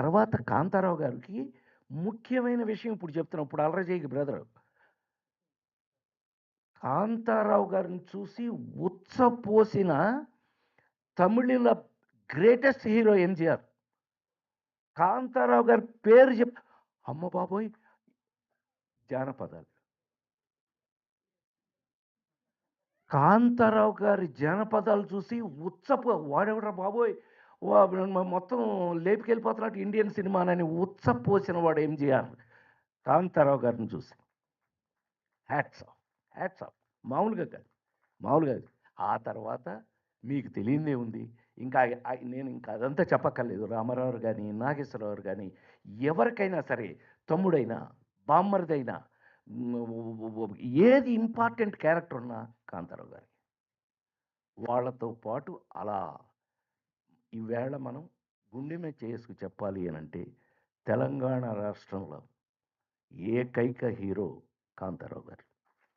తర్వాత కాంతారావు గారికి ముఖ్యమైన విషయం ఇప్పుడు చెప్తున్నా. ఇప్పుడు 'అలరజయ్‌కి' బ్రదరు. కాంతారావు గారిని చూసి ఉచ్చపోసిన తమిళుల గ్రేటెస్ట్ హీరో ఎంజీఆర్. కాంతారావు గారి పేరు అమ్మ బాబోయ్! జానపదాలు. కాంతారావు గారి జానపదాలు చూసి వాడెవడ్రా బాబోయ్! మొత్తం లేపుకెళ్ళిపోతున్నట్టు ఇండియన్ సినిమానని ఉచ్చపోసిన వాడు ఎంజీఆర్. కాంతారావు గారిని చూసి. Hats off. Hats off. మామూలుగా కాదు. మామూలుగా కాదు. ఆ తర్వాత మీకు తెలియనిదేముంది. ఇంకా నేను ఇంకా అదంతా చెప్పక్కర్లేదు. రామారావు గాని, నాగేశ్వరరావు గాని ఎవరికైనా సరే తమ్ముడైనా, బామ్మర్దైనా ఏది ఇంపార్టెంట్ క్యారెక్టర్ ఉన్నా కాంతారావు గారే. వాళ్ళతో పాటు అలా ఈవేళ మనం గుండె మీద చేసుకు చెప్పాలి అనంటే తెలంగాణ రాష్ట్రంలో ఏకైక హీరో కాంతారావు గారు.